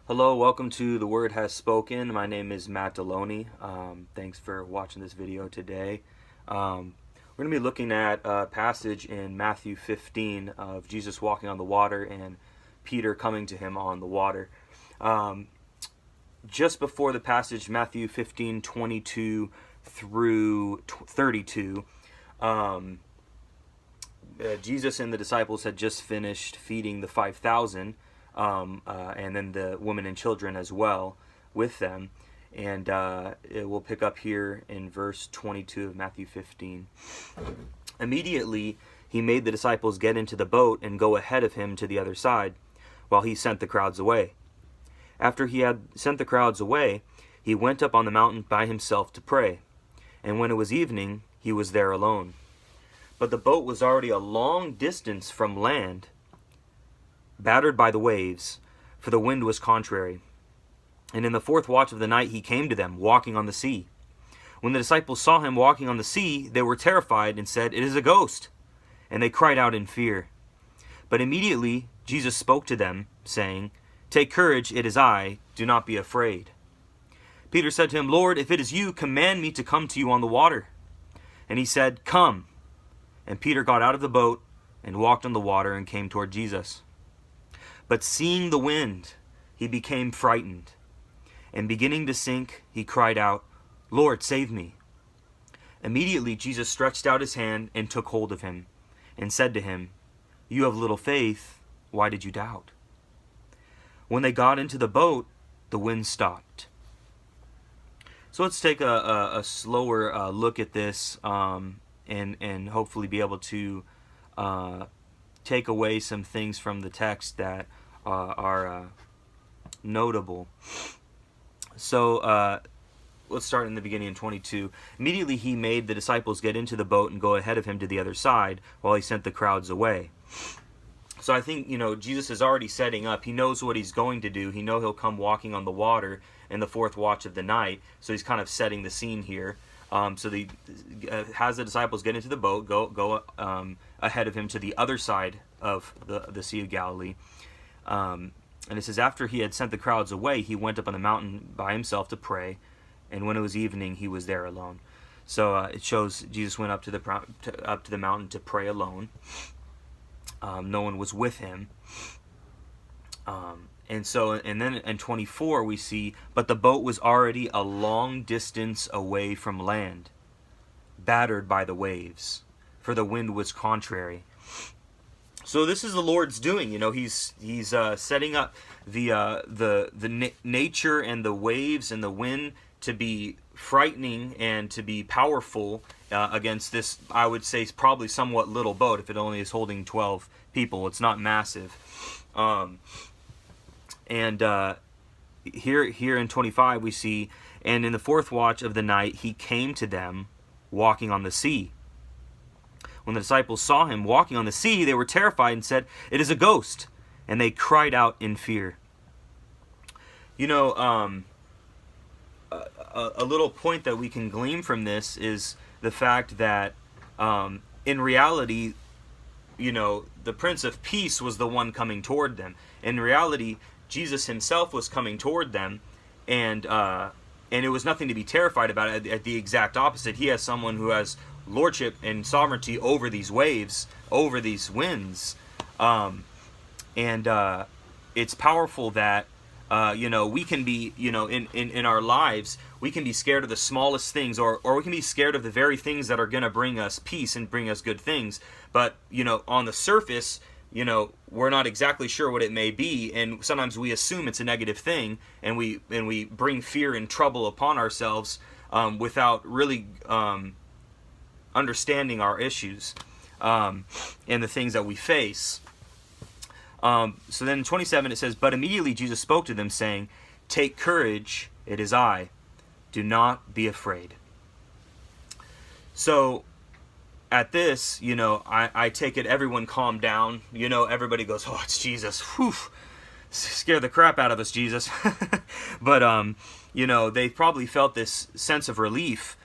Hello, welcome to The Word Has Spoken. My name is Matt Delony. Thanks for watching this video today. We're going to be looking at a passage in Matthew 15 of Jesus walking on the water and Peter coming to him on the water. Just before the passage, Matthew 15:22 through 32, Jesus and the disciples had just finished feeding the 5,000. And then the women and children as well with them. And it will pick up here in verse 22 of Matthew 15. Immediately he made the disciples get into the boat and go ahead of him to the other side, while he sent the crowds away. After he had sent the crowds away, he went up on the mountain by himself to pray. And when it was evening, he was there alone. But the boat was already a long distance from land, battered by the waves, for the wind was contrary. And in the fourth watch of the night he came to them, walking on the sea. When the disciples saw him walking on the sea, they were terrified and said, "It is a ghost!" And they cried out in fear. But immediately Jesus spoke to them, saying, "Take courage, it is I, do not be afraid." Peter said to him, "Lord, if it is you, command me to come to you on the water." And he said, "Come." And Peter got out of the boat and walked on the water and came toward Jesus. But seeing the wind, he became frightened, and beginning to sink, he cried out, "Lord, save me." Immediately Jesus stretched out his hand and took hold of him, and said to him, "You have little faith, why did you doubt?" When they got into the boat, the wind stopped. So let's take a slower look at this, and hopefully be able to take away some things from the text that are notable. So let's start in the beginning in 22. Immediately he made the disciples get into the boat and go ahead of him to the other side while he sent the crowds away. So I think, Jesus is already setting up. He knows what he's going to do. He knows he'll come walking on the water in the fourth watch of the night. So he's kind of setting the scene here. So he has the disciples get into the boat, go ahead of him to the other side of the Sea of Galilee. And it says, after he had sent the crowds away, he went up on the mountain by himself to pray. And when it was evening, he was there alone. So it shows Jesus went up to the mountain to pray alone. No one was with him. And then in 24 we see, but the boat was already a long distance away from land, battered by the waves, for the wind was contrary. So this is the Lord's doing. He's setting up the nature and the waves and the wind to be frightening and to be powerful against this, I would say, probably somewhat little boat. If it only is holding 12 people, it's not massive. And here in 25 we see, and in the fourth watch of the night he came to them walking on the sea. When the disciples saw him walking on the sea, they were terrified and said, "It is a ghost!" And they cried out in fear. A little point that we can glean from this is the fact that in reality, the Prince of Peace was the one coming toward them. In reality, Jesus himself was coming toward them, and it was nothing to be terrified about. At the exact opposite, he has someone who has lordship and sovereignty over these waves, over these winds, and it's powerful that we can be, in our lives, we can be scared of the smallest things, or we can be scared of the very things that are going to bring us peace and bring us good things. But on the surface, we're not exactly sure what it may be, and sometimes we assume it's a negative thing, and we bring fear and trouble upon ourselves without really understanding our issues and the things that we face. So then in 27 it says, but immediately Jesus spoke to them, saying, "Take courage, it is I. Do not be afraid." So at this, I take it everyone calmed down. Everybody goes, "Oh, it's Jesus. Whew. Scare the crap out of us, Jesus." But, they probably felt this sense of relief.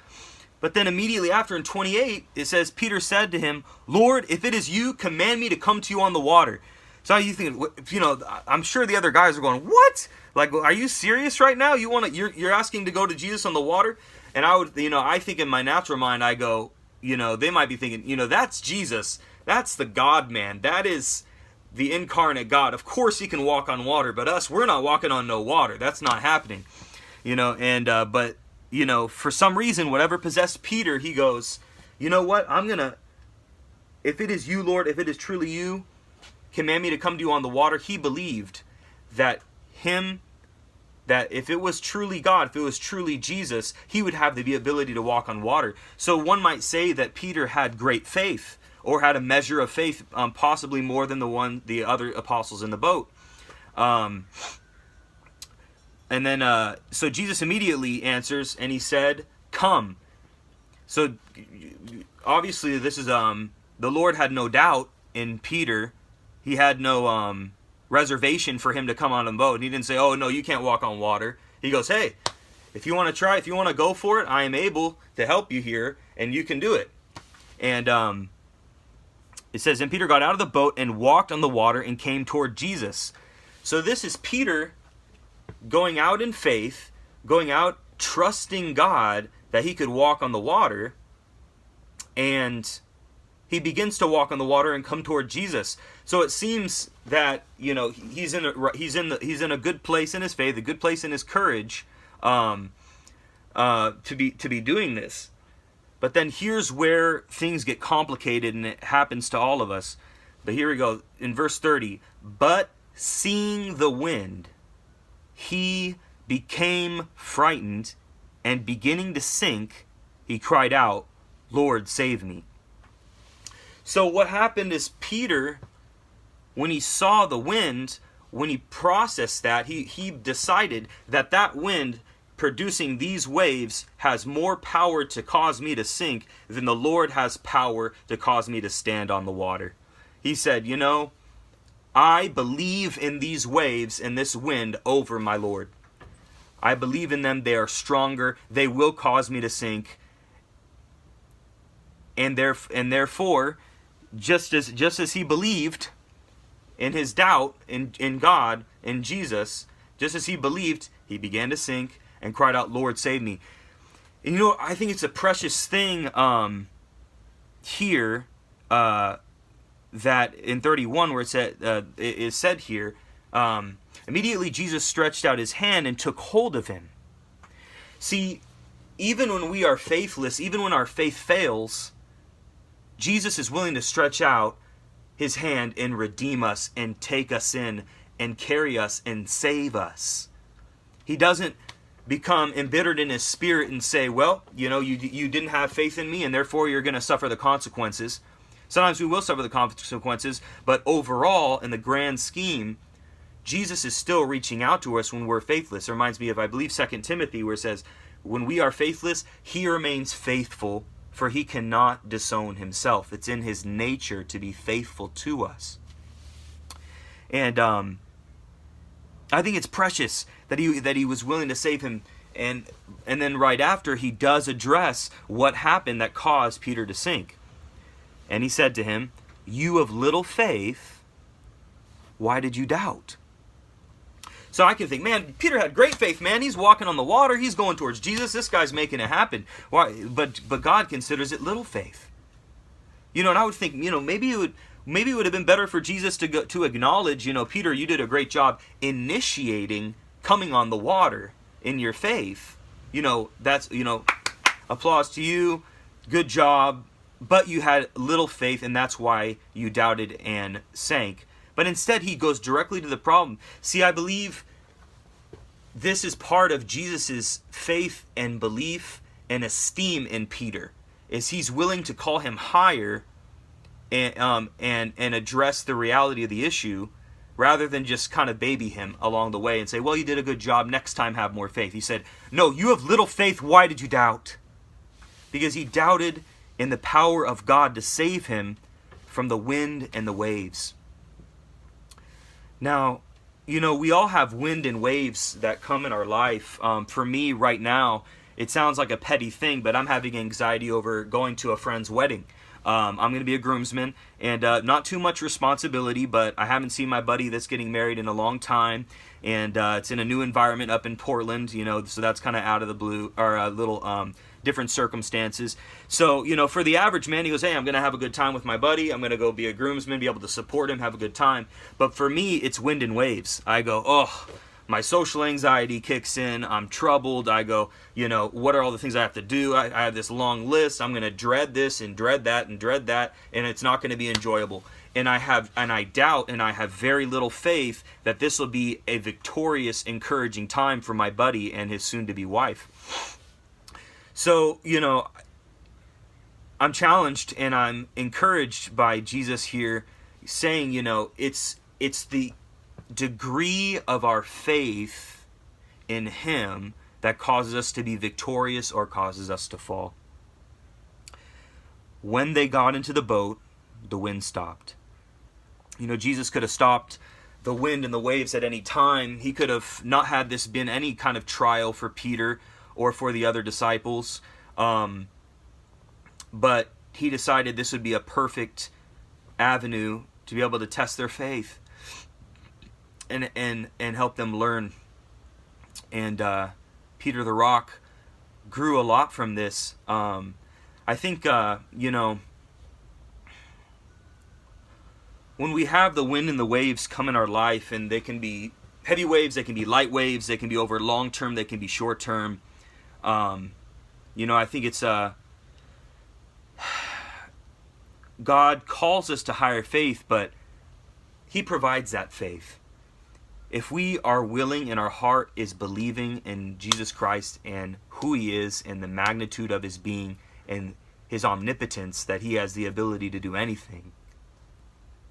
But then immediately after in 28, it says, Peter said to him, "Lord, if it is you, command me to come to you on the water." So you think, I'm sure the other guys are going, what? Like, are you serious right now? You're asking to go to Jesus on the water? And I think in my natural mind, I go, they might be thinking, that's Jesus. That's the God-man. That is the incarnate God. Of course he can walk on water, but us, we're not walking on no water. That's not happening. But for some reason, whatever possessed Peter, he goes, you know what? If it is you, Lord, if it is truly you, command me to come to you on the water. He believed that if it was truly God, if it was truly Jesus, he would have the ability to walk on water. So one might say that Peter had great faith, or had a measure of faith, possibly more than the other apostles in the boat. So Jesus immediately answers, and he said, "Come." So obviously, this is the Lord had no doubt in Peter. He had no reservation for him to come on the boat. And he didn't say, "Oh no, you can't walk on water." He goes, "Hey, if you want to try, if you want to go for it, I am able to help you here, and you can do it." And it says, "And Peter got out of the boat and walked on the water and came toward Jesus." So this is Peter going out in faith, going out trusting God that he could walk on the water, and he begins to walk on the water and come toward Jesus. So it seems that he's in a good place in his faith, a good place in his courage, to be doing this. But then here's where things get complicated, and it happens to all of us. But here we go in verse 30. "But seeing the wind, he became frightened, and beginning to sink, he cried out, 'Lord, save me.'" So what happened is Peter, when he saw the wind, when he processed that, he decided that wind producing these waves has more power to cause me to sink than the Lord has power to cause me to stand on the water. He said, I believe in these waves and this wind over my Lord. I believe in them. They are stronger. They will cause me to sink. And therefore, just as he believed in his doubt in God, in Jesus, just as he believed, he began to sink and cried out, "Lord, save me." And I think it's a precious thing here that in 31 where it is said here, immediately Jesus stretched out his hand and took hold of him. See, even when we are faithless, even when our faith fails, Jesus is willing to stretch out his hand and redeem us and take us in and carry us and save us. He doesn't become embittered in his spirit and say, well, you didn't have faith in me and therefore you're going to suffer the consequences. Sometimes we will suffer the consequences, but overall, in the grand scheme, Jesus is still reaching out to us when we're faithless. It reminds me of, I believe, 2 Timothy, where it says, when we are faithless, he remains faithful, for he cannot disown himself. It's in his nature to be faithful to us. And I think it's precious that he was willing to save him. And then right after, he does address what happened that caused Peter to sink. And he said to him, "You of little faith, why did you doubt?" So I can think, man, Peter had great faith, man. He's walking on the water. He's going towards Jesus. This guy's making it happen. Why? But God considers it little faith. And I would think, maybe it would have been better for Jesus to acknowledge, Peter, you did a great job initiating coming on the water in your faith. That's, applause to you. Good job. But you had little faith, and that's why you doubted and sank. But instead, he goes directly to the problem. See, I believe this is part of Jesus' faith and belief and esteem in Peter, is he's willing to call him higher and address the reality of the issue, rather than just kind of baby him along the way and say, well, you did a good job, next time have more faith. He said, no, you have little faith, why did you doubt? Because he doubted in the power of God to save him from the wind and the waves. Now, we all have wind and waves that come in our life. For me right now, it sounds like a petty thing, but I'm having anxiety over going to a friend's wedding. I'm going to be a groomsman, and not too much responsibility, but I haven't seen my buddy that's getting married in a long time, and it's in a new environment up in Portland, so that's kind of out of the blue, or a little different circumstances. So, for the average man, he goes, hey, I'm going to have a good time with my buddy. I'm going to go be a groomsman, be able to support him, have a good time. But for me, it's wind and waves. I go, oh, my social anxiety kicks in. I'm troubled. I go, what are all the things I have to do? I have this long list. I'm going to dread this and dread that and dread that, and it's not going to be enjoyable. And I doubt, and I have very little faith that this will be a victorious, encouraging time for my buddy and his soon-to-be wife. So, I'm challenged and I'm encouraged by Jesus here saying, it's the degree of our faith in him that causes us to be victorious or causes us to fall. When they got into the boat, the wind stopped. Jesus could have stopped the wind and the waves at any time. He could have not had this been any kind of trial for Peter or for the other disciples. But he decided this would be a perfect avenue to be able to test their faith and help them learn. And Peter the Rock grew a lot from this. I think, when we have the wind and the waves come in our life, and they can be heavy waves, they can be light waves, they can be over long term, they can be short term. I think it's God calls us to higher faith, but he provides that faith. If we are willing and our heart is believing in Jesus Christ and who he is and the magnitude of his being and his omnipotence, that he has the ability to do anything,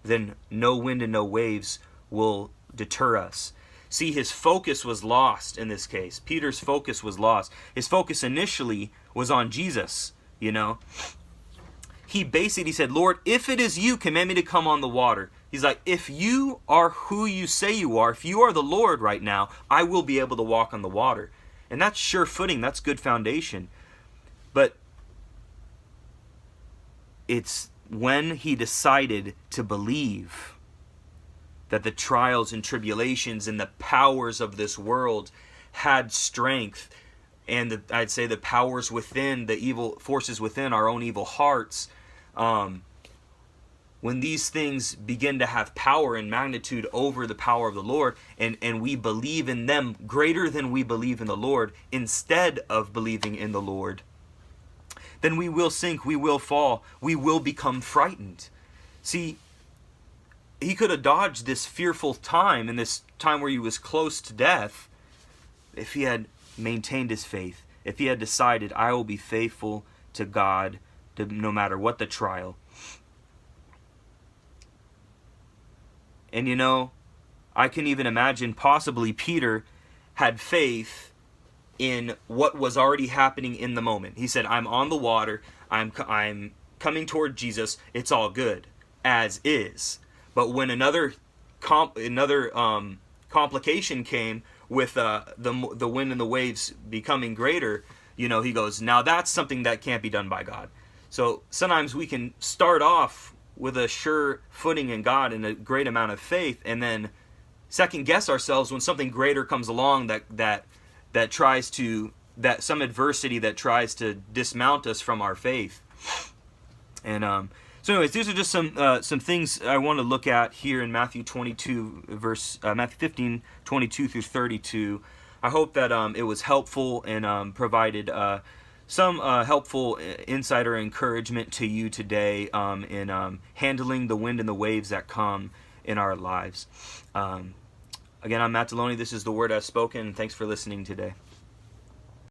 then no wind and no waves will deter us. See, his focus was lost in this case. Peter's focus was lost. His focus initially was on Jesus, He basically said, Lord, if it is you, command me to come on the water. He's like, if you are who you say you are, if you are the Lord right now, I will be able to walk on the water. And that's sure footing. That's good foundation. But it's when he decided to believe that the trials and tribulations and the powers of this world had strength, and I'd say the powers within, the evil forces within our own evil hearts, when these things begin to have power and magnitude over the power of the Lord, and we believe in them greater than we believe in the Lord, instead of believing in the Lord, then we will sink, we will fall, we will become frightened. See, he could have dodged this fearful time and this time where he was close to death if he had maintained his faith, if he had decided, I will be faithful to God no matter what the trial. And I can even imagine possibly Peter had faith in what was already happening in the moment. He said, I'm on the water, I'm coming toward Jesus, it's all good, as is. But when another complication came with the wind and the waves becoming greater, he goes, now that's something that can't be done by God. So sometimes we can start off with a sure footing in God and a great amount of faith, and then second guess ourselves when something greater comes along that some adversity that tries to dismount us from our faith. And so anyways, these are just some things I want to look at here in Matthew 22 Matthew 15, 22 through 32. I hope that it was helpful and provided some helpful insight or encouragement to you today in handling the wind and the waves that come in our lives. Again, I'm Matt Delony. This is The Word As Spoken. Thanks for listening today.